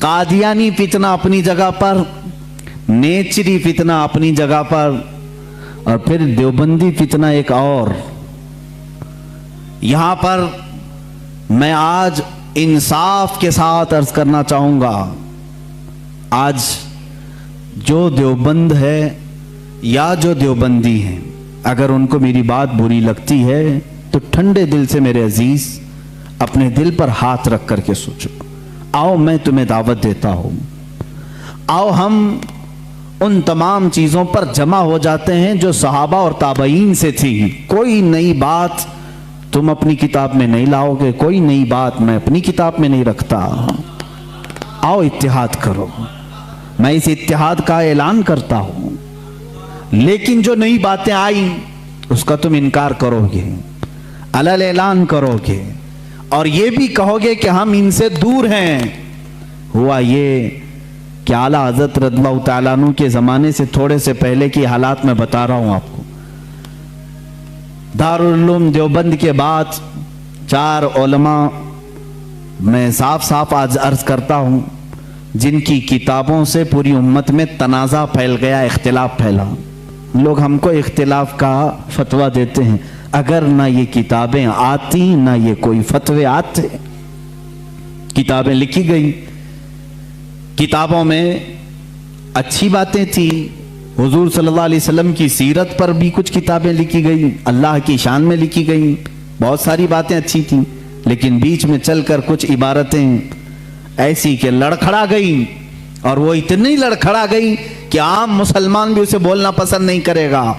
قادیانی فتنہ اپنی جگہ پر، نیچری فتنہ اپنی جگہ پر، اور پھر دیوبندی فتنہ ایک اور۔ یہاں پر میں آج انصاف کے ساتھ عرض کرنا چاہوں گا، آج جو دیوبند ہے یا جو دیوبندی ہیں، اگر ان کو میری بات بری لگتی ہے تو ٹھنڈے دل سے میرے عزیز اپنے دل پر ہاتھ رکھ کر کے سوچو۔ آؤ میں تمہیں دعوت دیتا ہوں، آؤ ہم ان تمام چیزوں پر جمع ہو جاتے ہیں جو صحابہ اور تابعین سے تھی۔ کوئی نئی بات تم اپنی کتاب میں نہیں لاؤ گے، کوئی نئی بات میں اپنی کتاب میں نہیں رکھتا۔ آؤ اتحاد کرو، میں اس اتحاد کا اعلان کرتا ہوں، لیکن جو نئی باتیں آئیں اس کا تم انکار کرو گے، علل اعلان کرو گے، اور یہ بھی کہو گے کہ ہم ان سے دور ہیں۔ ہوا یہ کہ اعلیٰ حضرت رضی اللہ تعالیٰ عنہ کے زمانے سے تھوڑے سے پہلے کی حالات میں بتا رہا ہوں آپ کو۔ دارالعلوم دیوبند کے بعد 4 علماء میں صاف صاف آج عرض کرتا ہوں جن کی کتابوں سے پوری امت میں تنازع پھیل گیا، اختلاف پھیلا۔ لوگ ہم کو اختلاف کا فتویٰ دیتے ہیں، اگر نہ یہ کتابیں آتی نہ یہ کوئی فتوے آتے۔ کتابیں لکھی گئی، کتابوں میں اچھی باتیں تھی، حضور صلی اللہ علیہ وسلم کی سیرت پر بھی کچھ کتابیں لکھی گئی، اللہ کی شان میں لکھی گئی، بہت ساری باتیں اچھی تھیں، لیکن بیچ میں چل کر کچھ عبارتیں ایسی کہ لڑکھڑا گئی، اور وہ اتنی لڑکھڑا گئی کہ عام مسلمان بھی اسے بولنا پسند نہیں کرے گا۔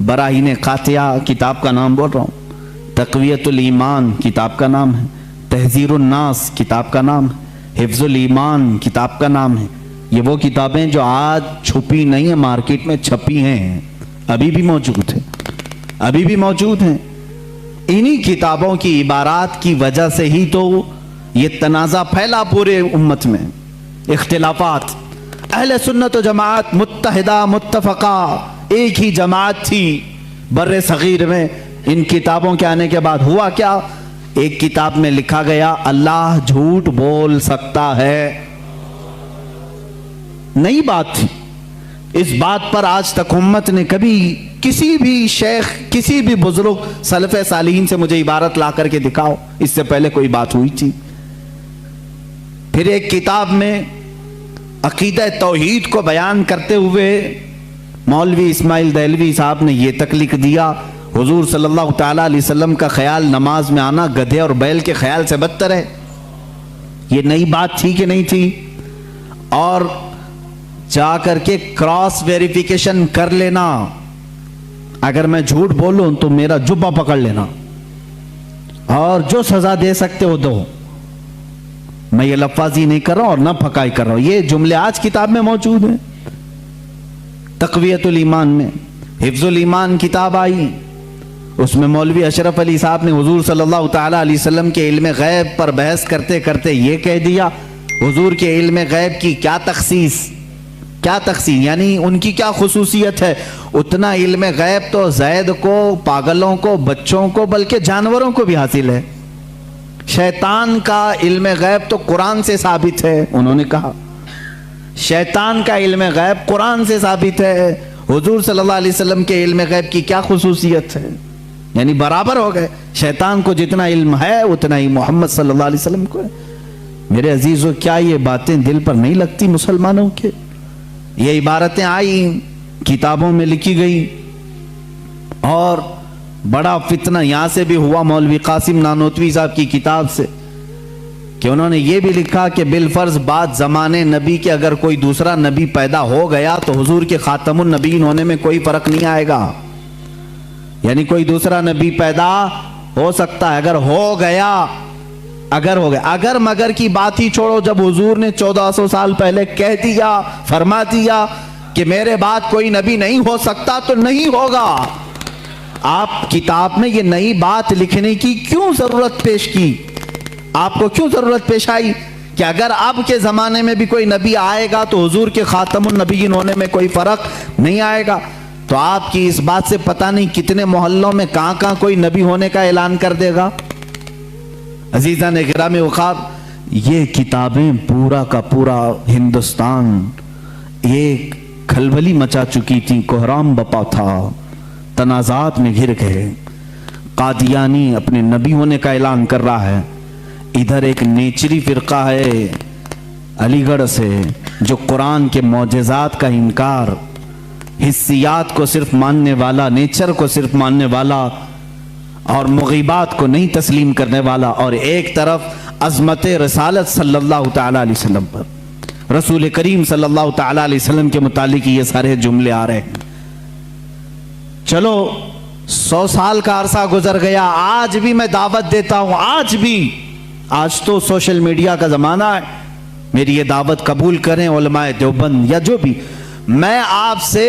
براہین قاطعہ کتاب کا نام بول رہا ہوں، تقویت الایمان کتاب کا نام ہے، تحذیر الناس کتاب کا نام ہے، حفظ الایمان کتاب کا نام ہے۔ یہ وہ کتابیں جو آج چھپی نہیں ہیں، مارکیٹ میں چھپی ہیں، ابھی بھی موجود ہیں، ابھی بھی موجود ہیں۔ انہی کتابوں کی عبارات کی وجہ سے ہی تو یہ تنازع پھیلا پورے امت میں، اختلافات۔ اہل سنت و جماعت متحدہ متفقہ ایک ہی جماعت تھی بر صغیر میں۔ ان کتابوں کے آنے کے بعد ہوا کیا؟ ایک کتاب میں لکھا گیا اللہ جھوٹ بول سکتا ہے، نئی بات تھی۔ اس بات پر آج تک امت نے کبھی کسی بھی شیخ، کسی بھی بزرگ سلف صالحین سے مجھے عبارت لا کر کے دکھاؤ اس سے پہلے کوئی بات ہوئی تھی۔ پھر ایک کتاب میں عقیدہ توحید کو بیان کرتے ہوئے مولوی اسماعیل دہلوی صاحب نے یہ تک لکھ دیا، حضور صلی اللہ تعالیٰ علیہ وسلم کا خیال نماز میں آنا گدھے اور بیل کے خیال سے بدتر ہے۔ یہ نئی بات تھی کہ نہیں تھی؟ اور جا کر کے کراس ویریفیکیشن کر لینا، اگر میں جھوٹ بولوں تو میرا جبہ پکڑ لینا، اور جو سزا دے سکتے ہو دو۔ میں یہ لفاظی نہیں کر رہا ہوں اور نہ پھکائی کر رہا ہوں، یہ جملے آج کتاب میں موجود ہیں۔ تقویت الایمان میں حفظ الایمان کتاب آئی، اس میں مولوی اشرف علی صاحب نے حضور صلی اللہ تعالیٰ علیہ وسلم کے علم غیب پر بحث کرتے کرتے یہ کہہ دیا، حضور کے علم غیب کی کیا تخصیص، کیا تخصیص یعنی ان کی کیا خصوصیت ہے؟ اتنا علم غیب تو زید کو، پاگلوں کو، بچوں کو، بلکہ جانوروں کو بھی حاصل ہے۔ شیطان کا علم غیب تو قرآن سے ثابت ہے، انہوں نے کہا شیطان کا علم غیب قرآن سے ثابت ہے، حضور صلی اللہ علیہ وسلم کے علم غیب کی کیا خصوصیت ہے؟ یعنی برابر ہو گئے، شیطان کو جتنا علم ہے اتنا ہی محمد صلی اللہ علیہ وسلم کو ہے۔ میرے عزیزو، کیا یہ باتیں دل پر نہیں لگتی مسلمانوں کے؟ یہ عبارتیں آئیں، کتابوں میں لکھی گئی، اور بڑا فتنہ یہاں سے بھی ہوا مولوی قاسم نانوتوی صاحب کی کتاب سے، کہ انہوں نے یہ بھی لکھا کہ بالفرض بعد زمانے نبی کے اگر کوئی دوسرا نبی پیدا ہو گیا تو حضور کے خاتم النبیین ہونے میں کوئی فرق نہیں آئے گا۔ یعنی کوئی دوسرا نبی پیدا ہو سکتا ہے، اگر ہو گیا، اگر مگر کی بات ہی چھوڑو، جب حضور نے 1400 سال پہلے کہہ دیا، فرما دیا کہ میرے بعد کوئی نبی نہیں ہو سکتا تو نہیں ہوگا۔ آپ کتاب میں یہ نئی بات لکھنے کی کیوں ضرورت پیش کی؟ آپ کو کیوں ضرورت پیش آئی کہ اگر اب کے زمانے میں بھی کوئی نبی آئے گا تو حضور کے خاتم النبیین ہونے میں کوئی فرق نہیں آئے گا؟ تو آپ کی اس بات سے پتہ نہیں کتنے محلوں میں کہاں کوئی نبی ہونے کا اعلان کر دے گا۔ عزیزان گرامی وقار، یہ کتابیں پورا کا پورا ہندوستان ایک کھلبلی مچا چکی تھی، کوہرام بپا تھا، تنازعات میں گھر گئے۔ قادیانی اپنے نبی ہونے کا اعلان کر رہا ہے، ادھر ایک نیچری فرقہ ہے علی گڑھ سے جو قرآن کے معجزات کا انکار، حسیات کو صرف ماننے والا، نیچر کو صرف ماننے والا اور مغیبات کو نہیں تسلیم کرنے والا، اور ایک طرف عظمت رسالت صلی اللہ تعالی علیہ وسلم پر، رسول کریم صلی اللہ تعالی علیہ وسلم کے متعلق یہ سارے جملے آ رہے ہیں۔ چلو 100 سال کا عرصہ گزر گیا، آج بھی میں دعوت دیتا ہوں، آج تو سوشل میڈیا کا زمانہ ہے، میری یہ دعوت قبول کریں علماء دیوبند یا جو بھی، میں آپ سے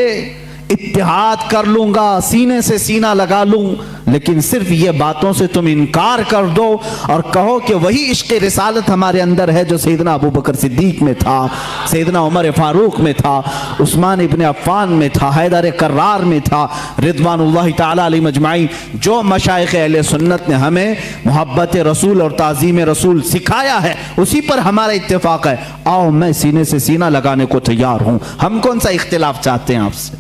اتحاد کر لوں گا، سینے سے سینہ لگا لوں، لیکن صرف یہ باتوں سے تم انکار کر دو اور کہو کہ وہی عشق رسالت ہمارے اندر ہے جو سیدنا ابو بکر صدیق میں تھا، سیدنا عمر فاروق میں تھا، عثمان ابن عفان میں تھا، حیدر کرار میں تھا، رضوان اللہ تعالی علیہ مجمعین۔ جو مشائخ اہل سنت نے ہمیں محبت رسول اور تعظیم رسول سکھایا ہے اسی پر ہمارا اتفاق ہے، آؤ میں سینے سے سینہ لگانے کو تیار ہوں، ہم کون سا اختلاف چاہتے ہیں آپ سے؟